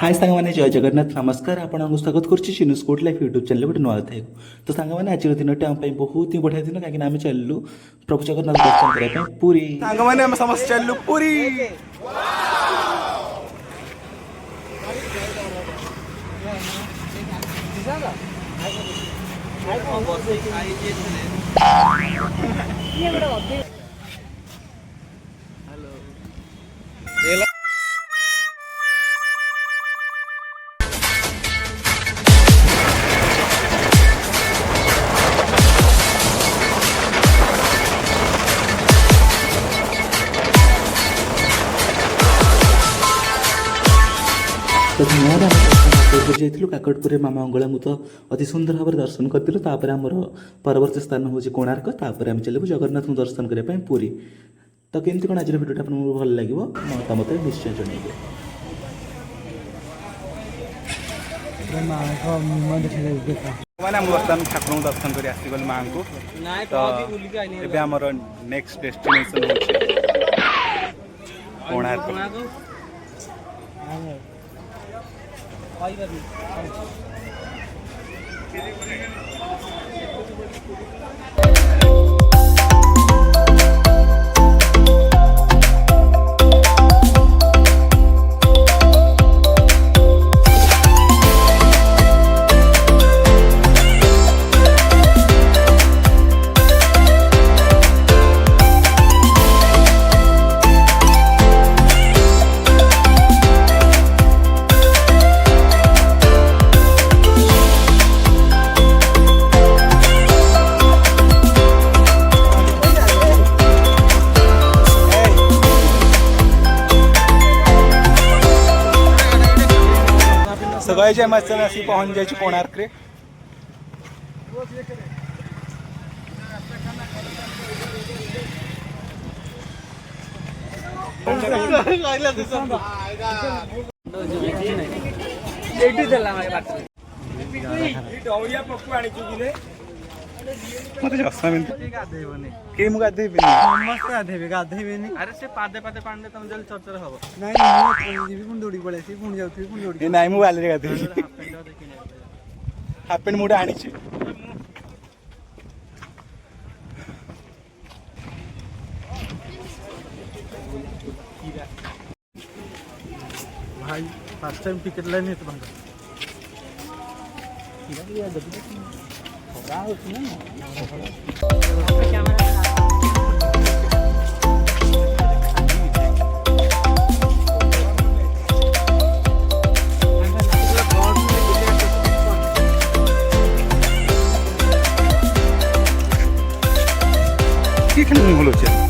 हाय सांग मैंने जय जगन्नाथ नमस्कार आपको स्वागत करुच्ची चिनु स्पोर्ट लाइफ यूट्यूब चैनल गोटे नुआ था तो सांग मैंने आज दिन आम बहुत ही बढ़िया दिन कहीं आम चलू प्रभु जगन्नाथ दर्शन करने पूरी सांग मैंने आम समस्त चलू पूरी तो धन्यवाद जाइलु काकटपुर मामा अंगुला तो अति सुंदर भाव दर्शन करूँ तापर आमर परवर्त स्थान हूँ कोणार्क तापर आम चलू जगन्नाथ दर्शन करने पूरी तो केमती कौन आज भिडियो आपको भल लगे मतामत निश्चय जनइबे मैंने बर्तमान ठाकुर दर्शन कर आसीगल माँ को तो आमर नेक्स्ट डेस्टिनेशन कोणार्क गए हम आसी पहुँच जाए कोणार्क रे मत चषमा के गाधेबी गाधेबी अरे से पादे पादे पांडे तुम जल्दी चर्चा हम नहीं दौड़ी पड़े पुणी जाऊँ पुणी दौड़ी ना मुझे बाली गाधेबी हाफ पैंट मुझे आनी भाई फर्स्ट टाइम टिकट लाइन है तो भूल अच्छे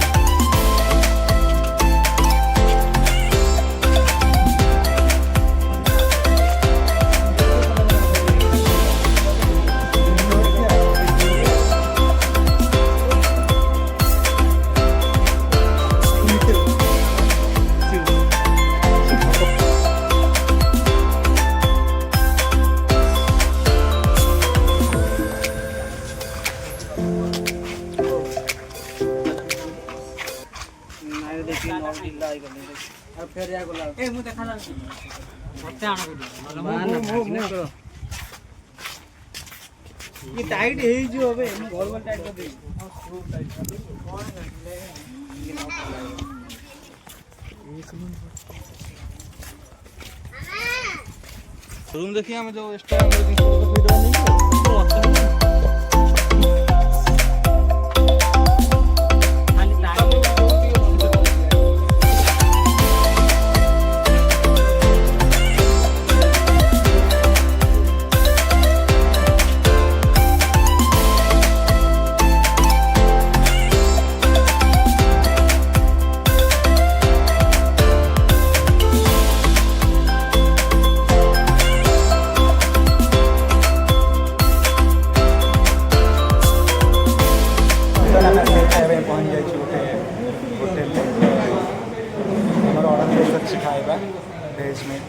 टाइट घर टाइट कर रूम देखिए हमें जो खाएगा वेज में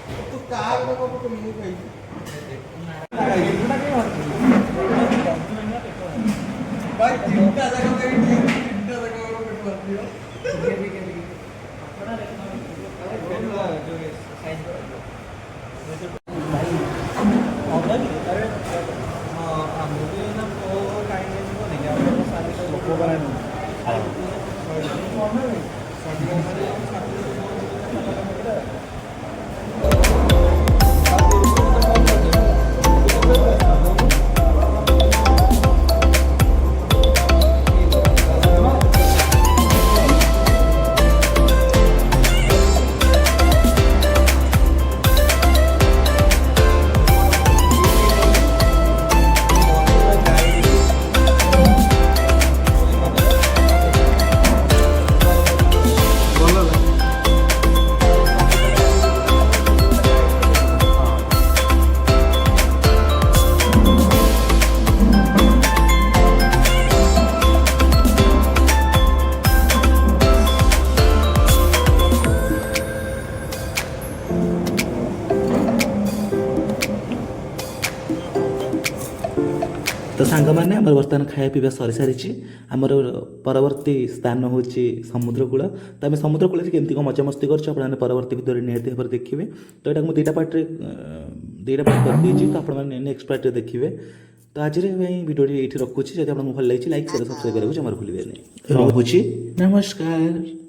ସାଙ୍ଗମାନେ ଆମର ବର୍ତ୍ତମାନ ଖାଇବା ପିଇବା ସରିସାରିଛି। ଆମର ପରବର୍ତ୍ତୀ ସ୍ଥାନ ହେଉଛି ସମୁଦ୍ରକୂଳ। ତ ଆମେ ସମୁଦ୍ରକୂଳରେ କେମିତି କ'ଣ ମଜାମସ୍ତି କରୁଛୁ ଆପଣମାନେ ପରବର୍ତ୍ତୀ ଭିଡ଼ିଓରେ ନିହାତି ଭାବରେ ଦେଖିବେ। ତ ଏଇଟାକୁ ମୁଁ ଦୁଇଟା ପାର୍ଟରେ କରିଦେଇଛି, ତ ଆପଣମାନେ ନେକ୍ସଟ ପାର୍ଟରେ ଦେଖିବେ। ତ ଆଜିର ପାଇଁ ଭିଡ଼ିଓଟି ଏଇଠି ରଖୁଛି। ଯଦି ଆପଣଙ୍କୁ ଭଲ ଲାଗିଛି ଲାଇକ୍ ସେୟାର ସବସ୍କ୍ରାଇବ୍ କରିବାକୁ ଜମାରୁ ଭୁଲିବେନି। ରହୁଛି, ନମସ୍କାର।